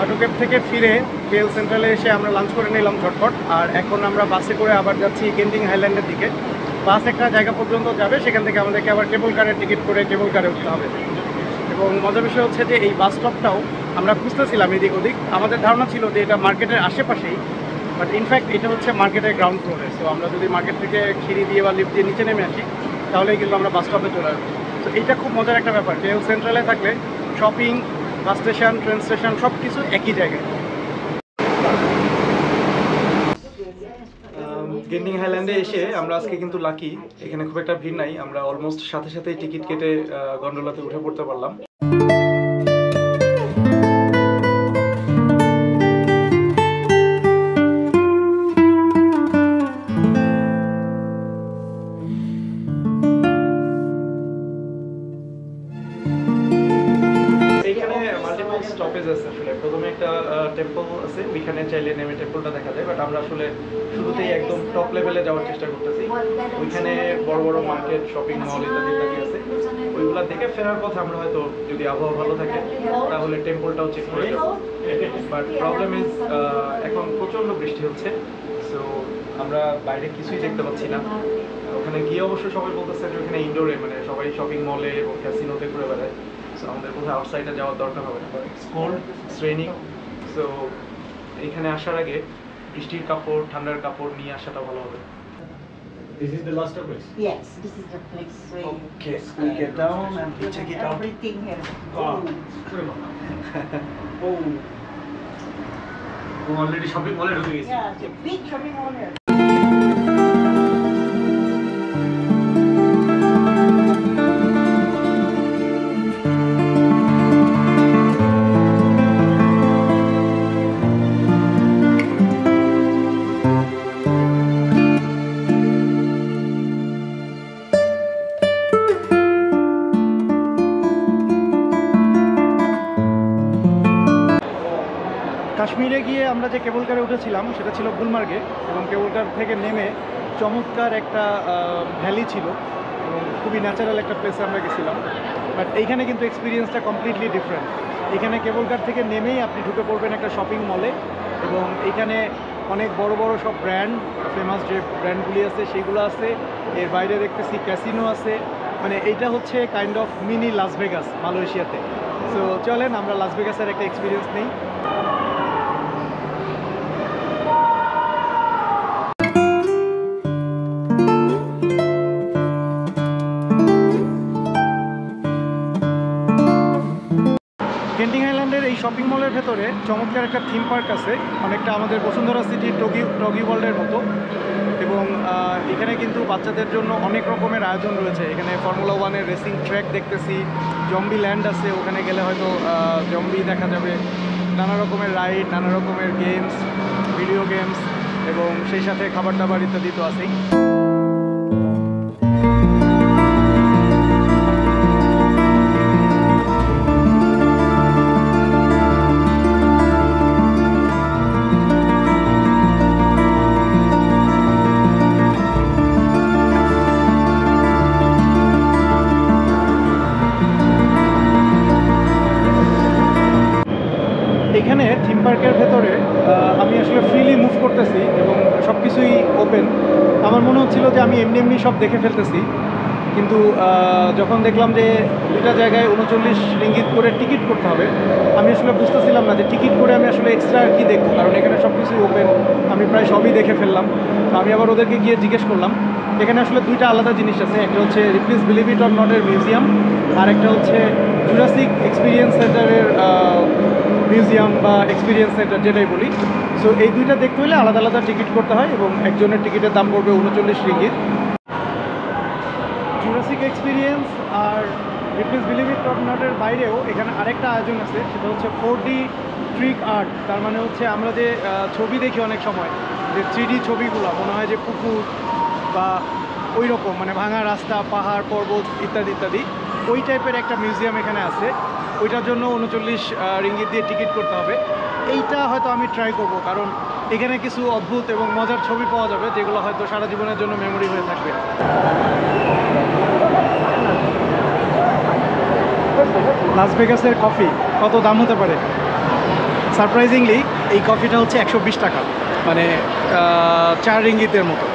টুকেপ থেকে ফিরে কেএল সেন্ট্রালে এসে আমরা লাঞ্চ করে নিলাম ঝটপট। আর এখন আমরা বাসে করে আবার যাচ্ছি গেন্টিং হাইল্যান্ডের দিকে। বাস একটা জায়গা পর্যন্ত যাবে, সেখান থেকে আমাদেরকে আবার কেবল কারের টিকিট করে কেবল কারে উঠতে হবে। এবং মজার বিষয় হচ্ছে যে এই বাস স্টপটাও আমরা খুঁজতেছিলাম এদিক ওদিক। আমাদের ধারণা ছিল যে এটা মার্কেটের আশেপাশেই, বাট ইনফ্যাক্ট এটা হচ্ছে মার্কেটের গ্রাউন্ড ফ্লোরে। সো আমরা যদি মার্কেট থেকে সিঁড়ি দিয়ে বা লিফট দিয়ে নিচে নেমে আসি তাহলেই কিন্তু আমরা বাস স্টপে চলে আসবো। তো এইটা খুব মজার একটা ব্যাপার, কেএল সেন্ট্রালে থাকলে shopping, bus station, train station সব কিছু একই জায়গায়। গেন্টিং হাইল্যান্ডে এসে আমরা আজকে কিন্তু লাকি, এখানে খুব একটা ভিড় নাই। আমরা অলমোস্ট সাথে সাথেই টিকিট কেটে গন্ডোলাতে উঠে পড়তে পারলাম। স্টপেজ আছে আসলে, প্রথমে একটা টেম্পল আছে, ওইখানে চাইলে নেমে টেম্পলটা দেখা যায়। বাট আমরা আসলে শুরুতেই একদম টপ লেভেলে যাওয়ার চেষ্টা করতেছি। ওইখানে বড় বড় মার্কেট, শপিং মল ইত্যাদি ইত্যাদি আছে, ওইগুলা দেখে ফেরার পথে আমরা হয়তো যদি আবহাওয়া ভালো থাকে তাহলে টেম্পলটাও চেক করে যাবো। বাট প্রবলেম ইজ এখন প্রচণ্ড বৃষ্টি হচ্ছে, সো আমরা বাইরে কিছুই দেখতে পাচ্ছি না। ওখানে গিয়ে অবশ্য সবাই বলতেছে যে ওখানে ইনডোরে, মানে সবাই শপিং মলে এবং ক্যাসিনোতে ঘুরে বেড়ায়। সো আমাদের কোথাও আউটসাইডে যাওয়ার দরকার হবে না, but it's cold, it's raining. So এইখানে আসার আগে বৃষ্টির কাপড়, ঠান্ডার কাপড় নিয়ে আসাটা ভালো হবে। This is the last place? Yes, this is the place where Okay, we get down and we check it out. everything here. Already shopping mall ঢুকে গেছি। Yeah, it's a big shopping mall here. কাশ্মীরে গিয়ে আমরা যে কেবল কারে উঠেছিলাম সেটা ছিল গুলমার্গে, এবং কেবল কার থেকে নেমে চমৎকার একটা ভ্যালি ছিল এবং খুবই ন্যাচারাল একটা প্লেসে আমরা গেছিলাম। বাট এইখানে কিন্তু এক্সপিরিয়েন্সটা কমপ্লিটলি ডিফারেন্ট। এখানে কেবল কার থেকে নেমেই আপনি ঢুকে পড়বেন একটা শপিং মলে, এবং এইখানে অনেক বড় বড় সব ব্র্যান্ড, ফেমাস যে ব্র্যান্ডগুলি আছে সেইগুলো আছে। এর বাইরে দেখতেছি ক্যাসিনো আছে, মানে এইটা হচ্ছে kind of mini Las Vegas মালয়েশিয়াতে। সো চলেন আমরা লাস ভেগাসের একটা এক্সপিরিয়েন্স নিই। গেন্টিং আইল্যান্ডের এই শপিং মলের ভেতরে চমৎকার একটা থিম পার্ক আছে, অনেকটা আমাদের বসুন্ধরা সিটির টগি ওয়ার্ল্ডের মতো। এবং এখানে কিন্তু বাচ্চাদের জন্য অনেক রকমের আয়োজন রয়েছে। এখানে ফর্মুলা 1-এর রেসিং ট্র্যাক দেখতেছি, জম্বি ল্যান্ড আছে, ওখানে গেলে হয়তো জম্বি দেখা যাবে, নানা রকমের রাইড, নানা রকমের গেমস, ভিডিও গেমস, এবং সেই সাথে খাবার দাবার ইত্যাদি তো আছেই। এখানে থিম পার্কের ভেতরে আমি আসলে ফ্রিলি মুভ করতেছি এবং সব কিছুই ওপেন। আমার মনে হচ্ছিল যে আমি এমনি এমনি সব দেখে ফেলতেছি, কিন্তু যখন দেখলাম যে দুটা জায়গায় 39 রিঙ্গিত করে টিকিট করতে হবে, আমি আসলে বুঝতেছিলাম না যে টিকিট করে আমি আসলে এক্সট্রা আর কি দেখবো, কারণ এখানে সব কিছুই ওপেন, আমি প্রায় সবই দেখে ফেললাম। তো আমি আবার ওদেরকে গিয়ে জিজ্ঞেস করলাম। এখানে আসলে দুইটা আলাদা জিনিস আছে, একটা হচ্ছে প্লিজ বিলিভ ইট অর নটের মিউজিয়াম, আর একটা হচ্ছে জুরাসিক এক্সপিরিয়েন্স সেন্টারের মিউজিয়াম বা এক্সপিরিয়েন্স সেন্টার যেটাই বলি। সো এই দুইটা দেখতে হলে আলাদা আলাদা টিকিট করতে হয়, এবং একজনের টিকিটের দাম পড়বে 39 রিঙ্গিত। জুরাসিক এক্সপিরিয়েন্স আর প্লিজ বিলিভ ইট অর নটের বাইরেও এখানে আরেকটা আয়োজন আছে, সেটা হচ্ছে 4D ট্রিক আর্ট। তার মানে হচ্ছে আমরা যে ছবি দেখি অনেক সময়, যে 3D ছবিগুলো মনে হয় যে পুকুর বা ওই রকম, মানে ভাঙা রাস্তা, পাহাড়, পর্বত ইত্যাদি ইত্যাদি, ওই টাইপের একটা মিউজিয়াম এখানে আছে। ওইটার জন্য 39 রিঙ্গিত দিয়ে টিকিট করতে হবে। এইটা হয়তো আমি ট্রাই করব, কারণ এখানে কিছু অদ্ভুত এবং মজার ছবি পাওয়া যাবে যেগুলো হয়তো সারা জীবনের জন্য মেমোরি হয়ে থাকবে। লাস ভেগাসের কফি কত দাম হতে পারে? সারপ্রাইজিংলি এই কফিটা হচ্ছে 120 টাকা, মানে 4 রিঙ্গিতের মতো।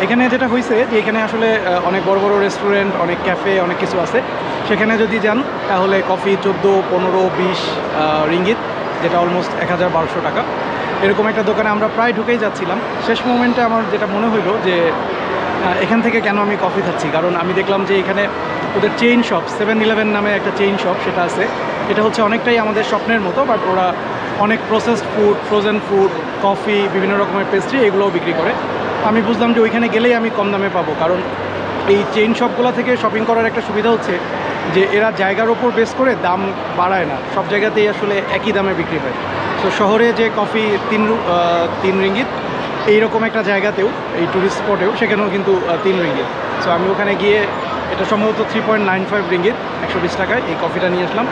এখানে যেটা হয়েছে যে এখানে আসলে অনেক বড় বড় রেস্টুরেন্ট, অনেক ক্যাফে, অনেক কিছু আছে। সেখানে যদি যান তাহলে কফি 14, 15, 20 রিঙ্গিত, যেটা অলমোস্ট 1000-1200 টাকা। এরকম একটা দোকানে আমরা প্রায় ঢুকেই যাচ্ছিলাম। শেষ মোমেন্টে আমার যেটা মনে হইলো যে এখান থেকে কেন আমি কফি খাচ্ছি, কারণ আমি দেখলাম যে এখানে ওদের চেইন শপ 7-Eleven নামে একটা চেইন শপ সেটা আছে। এটা হচ্ছে অনেকটাই আমাদের স্বপ্নের মতো, বাট ওরা অনেক processed food, frozen food, coffee, বিভিন্ন রকমের পেস্ট্রি এগুলোও বিক্রি করে। আমি বুঝলাম যে ওইখানে গেলেই আমি কম দামে পাবো, কারণ এই চেইন শপগুলো থেকে শপিং করার একটা সুবিধা হচ্ছে যে এরা জায়গার ওপর বেস করে দাম বাড়ায় না, সব জায়গাতেই আসলে একই দামে বিক্রি হয়। তো শহরে যে কফি 3 রিঙ্গিত, এইরকম একটা জায়গাতেও, এই ট্যুরিস্ট স্পটেও, সেখানেও কিন্তু 3 রিঙ্গিত। সো আমি ওখানে গিয়ে এটা সম্ভবত 3.95 রিঙ্গিত, 120 টাকায় এই কফিটা নিয়ে আসলাম।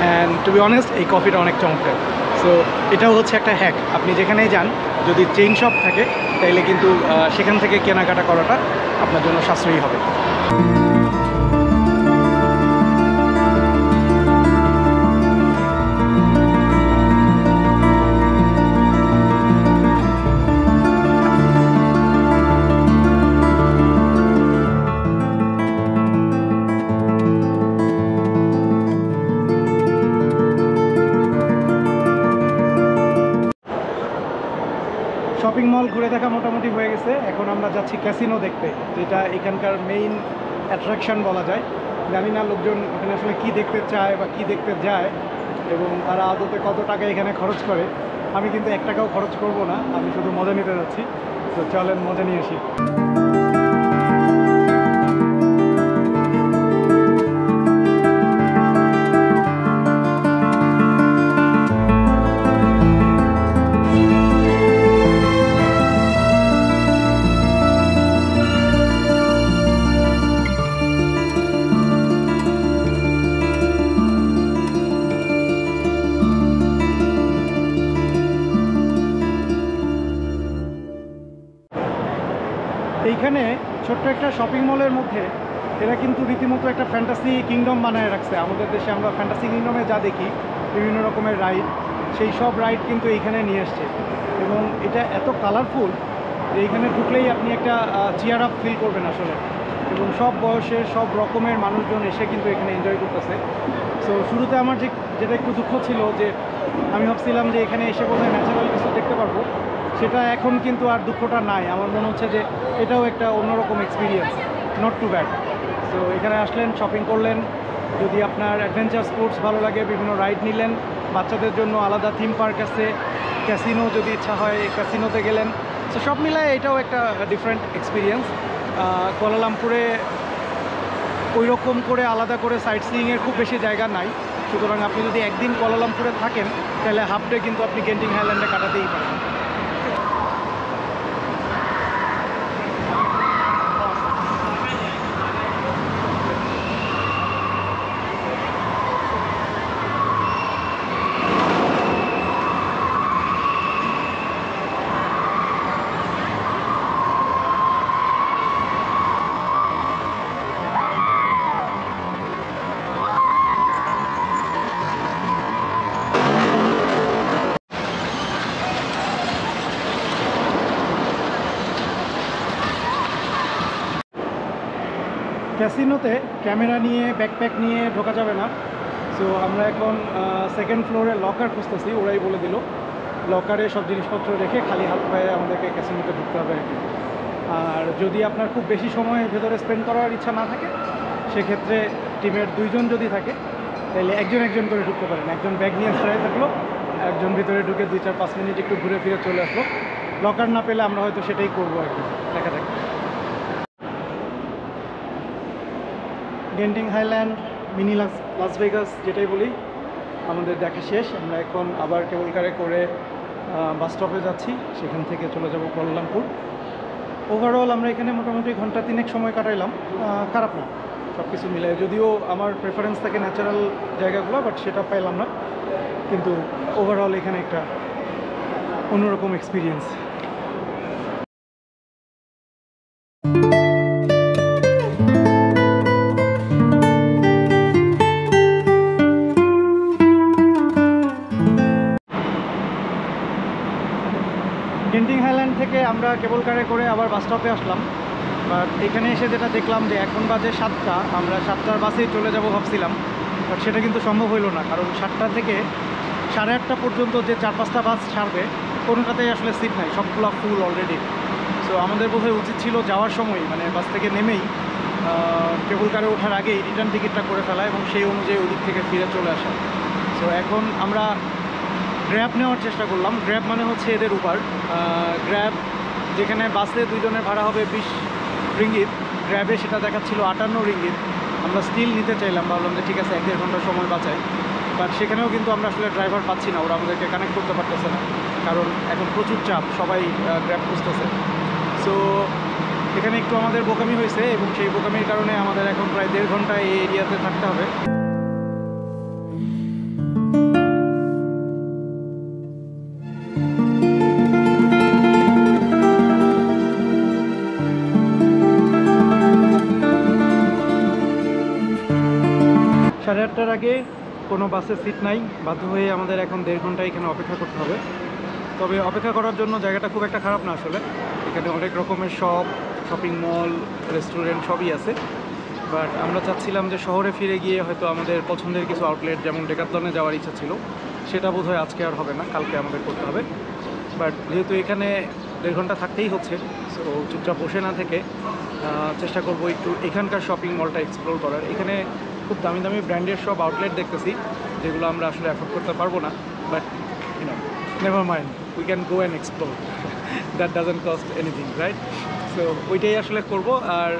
অ্যান্ড টু বি অনেস্ট, এই কফিটা অনেক চমৎকার। সো এটাও হচ্ছে একটা হ্যাক, আপনি যেখানেই যান যদি চেইন শপ থাকে তাইলে কিন্তু সেখান থেকে কেনাকাটা করাটা আপনার জন্য সাশ্রয়ী হবে। শপিং মল ঘুরে দেখা মোটামুটি হয়ে গেছে। এখন আমরা যাচ্ছি ক্যাসিনো দেখতে, যেটা এখানকার মেইন অ্যাট্রাকশন বলা যায়। জানি না লোকজন এখানে আসলে কী দেখতে চায় বা কী দেখতে যায় এবং তারা আদতে কত টাকা এখানে খরচ করে। আমি কিন্তু 1 টাকাও খরচ করব না, আমি শুধু মজা নিতে যাচ্ছি। তো চলেন মজা নিয়ে আসি। এইখানে ছোট্ট একটা শপিং মলের মধ্যে এরা কিন্তু রীতিমতো একটা ফ্যান্টাসি কিংডম বানায় রাখছে। আমাদের দেশে আমরা ফ্যান্টাসি কিংডমে যা দেখি বিভিন্ন রকমের রাইড, সেই সব রাইড কিন্তু এইখানে নিয়ে এসছে এবং এটা এত কালারফুল যে এইখানে ঢুকলেই আপনি একটা চিয়ার আপ ফিল করবেন আসলে। এবং সব বয়সের সব রকমের মানুষজন এসে কিন্তু এখানে এনজয় করতেছে। সো শুরুতে আমার যেটা একটু দুঃখ ছিল যে আমি ভাবছিলাম যে এখানে এসে বোধহয় ন্যাচারাল কিছু দেখতে পারবো, সেটা এখন কিন্তু আর দুঃখটা নাই। আমার মনে হচ্ছে যে এটাও একটা অন্যরকম experience, not too bad. So এখানে আসলেন, শপিং করলেন, যদি আপনার অ্যাডভেঞ্চার স্পোর্টস ভালো লাগে বিভিন্ন রাইড নিলেন, বাচ্চাদের জন্য আলাদা থিম পার্ক আছে, ক্যাসিনো যদি ইচ্ছা হয় ক্যাসিনোতে গেলেন। সো সব মিলায় এটাও একটা ডিফারেন্ট এক্সপিরিয়েন্স। কুয়ালালামপুরে ওই রকম করে আলাদা করে সাইট সিইংয়ের খুব বেশি জায়গা নাই, সুতরাং আপনি যদি একদিন কুয়ালালামপুরে থাকেন তাহলে হাফ ডে কিন্তু আপনি গেন্টিং হাইল্যান্ডে কাটাতেই পারেন। ক্যাসিনোতে ক্যামেরা নিয়ে ব্যাকপ্যাক নিয়ে ঢোকা যাবে না। সো আমরা এখন সেকেন্ড ফ্লোরে লকার খুঁজতেছি, ওরাই বলে দিল লকারে সব জিনিসপত্র রেখে খালি হাত পায়ে আমাদেরকে ক্যাসিনোতে ঢুকতে হবে আর কি। আর যদি আপনার খুব বেশি সময় ভেতরে স্পেন্ড করার ইচ্ছা না থাকে, সেক্ষেত্রে টিমের 2 জন যদি থাকে তাহলে একজন একজন করে ঢুকতে পারেন। একজন ব্যাগ নিয়ে দাঁড়ায় থাকলো, একজন ভিতরে ঢুকে 2-4-5 মিনিট একটু ঘুরে ফিরে চলে আসলো। লকার না পেলে আমরা হয়তো সেটাই করবো আর কি, দেখা যাক। Genting Highland, mini Las Vegas যেটাই বলি, আমাদের দেখা শেষ। আমরা এখন আবার কেবল কারে করে বাস স্টপে যাচ্ছি, সেখান থেকে চলে যাব কুয়ালালামপুর। ওভারঅল আমরা এখানে মোটামুটি ঘন্টা 3 সময় কাটাইলাম, খারাপ না সব কিছু মিলে। যদিও আমার প্রেফারেন্স থাকে ন্যাচারাল জায়গাগুলো, বাট সেটা পাইলাম না, কিন্তু ওভারঅল এখানে একটা অন্যরকম এক্সপিরিয়েন্স। গেন্টিং হাইল্যান্ড থেকে আমরা কেবল কারে করে আবার বাস স্টপে আসলাম। বাট এখানে এসে যেটা দেখলাম যে এখন বাজে 7টা, আমরা 7টার বাসেই চলে যাব ভাবছিলাম, বাট সেটা কিন্তু সম্ভব হইলো না, কারণ 7টা থেকে 8:30 পর্যন্ত যে 4-5টা বাস ছাড়বে কোনোটাতেই আসলে সিট নাই, সবগুলো ফুল অলরেডি। সো আমাদের বোধহয় উচিত ছিল যাওয়ার সময় মানে বাস থেকে নেমেই কেবল কারে ওঠার আগেই রিটার্ন টিকিটটা করে ফেলা এবং সেই অনুযায়ী ওদিক থেকে ফিরে চলে আসা। সো এখন আমরা গ্র্যাব নেওয়ার চেষ্টা করলাম। গ্র্যাব মানে হচ্ছে এদের উবার। গ্র্যাব যেখানে বাসে 2 জনের ভাড়া হবে 20 রিঙ্গিত, গ্র্যাবে সেটা দেখাচ্ছিল 58 রিঙ্গিত। আমরা স্টিল নিতে চাইলাম, ভাবলাম যে ঠিক আছে 1-1.5 ঘন্টার সময় বাঁচাই, বাট সেখানেও কিন্তু আমরা আসলে ড্রাইভার পাচ্ছি না, ওরা আমাদেরকে কানেক্ট করতে পারতেছে না, কারণ এখন প্রচুর চাপ, সবাই গ্র্যাব খুঁজতেছে। সো এখানে একটু আমাদের বোকামি হয়েছে এবং সেই বোকামির কারণে আমাদের এখন প্রায় 1.5 ঘন্টা এই এরিয়াতে থাকতে হবে। সাড়ে 8টার আগে কোনো বাসে সিট নাই, বাধ্য হয়ে আমাদের এখন 1.5 ঘন্টা এখানে অপেক্ষা করতে হবে। তবে অপেক্ষা করার জন্য জায়গাটা খুব একটা খারাপ না আসলে, এখানে অনেক রকমের শপিং মল, রেস্টুরেন্ট সবই আছে। বাট আমরা চাচ্ছিলাম যে শহরে ফিরে গিয়ে হয়তো আমাদের পছন্দের কিছু আউটলেট যেমন ডেকাথলনে যাওয়ার ইচ্ছা ছিল, সেটা বোধহয় আজকে আর হবে না, কালকে আমাদের করতে হবে। বাট যেহেতু এখানে 1.5 ঘন্টা থাকতেই হচ্ছে, সো চুপচাপ বসে না থেকে চেষ্টা করবো একটু এখানকার শপিং মলটা এক্সপ্লোর করার। এখানে খুব দামি দামি ব্র্যান্ডের সব আউটলেট দেখতেছি যেগুলো আমরা আসলে অ্যাফোর্ড করতে পারবো না, but never mind, we can go and explore, that doesn't cost anything, right? So ওইটাই আসলে করবো। আর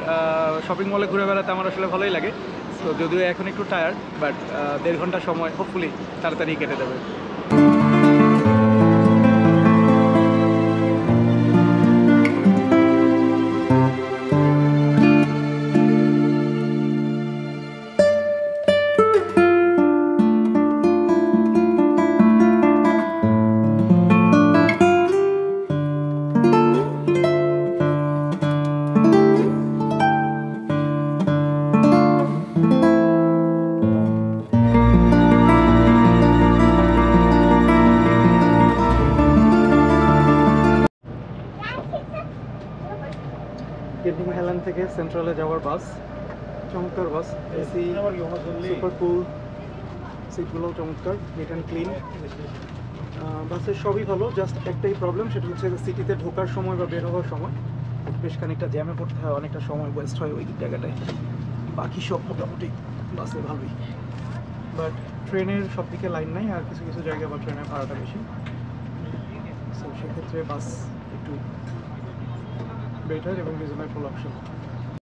শপিং মলে ঘুরে বেড়াতে আমার আসলে ভালোই লাগে। সো যদিও এখন একটু টায়ার্ড, বাট 1.5 ঘন্টা সময় হোপফুলি তাড়াতাড়ি কেটে দেবে। গেন্টিং হাইল্যান্ড থেকে সেন্ট্রালে যাওয়ার বাস, চমৎকার বাস, এসি সুপার কুল, সিটগুলোও চমৎকার, নিট অ্যান্ড ক্লিন। বাসের সবই ভালো, জাস্ট একটাই প্রবলেম, সেটা হচ্ছে সিটিতে ঢোকার সময় বা বের হওয়ার সময় বেশ খানিকটা জ্যামে পড়তে হয়, অনেকটা সময় ওয়েস্ট হয় ওই জায়গাটায়। বাকি সব মোটামুটি বাসে ভালোই, বাট ট্রেনের সব দিকে লাইন নাই, আর কিছু কিছু জায়গায় বা ট্রেনের ভাড়াটা বেশি। সো সেক্ষেত্রে বাস একটু বেটার এবং রিজনেবল অপশন।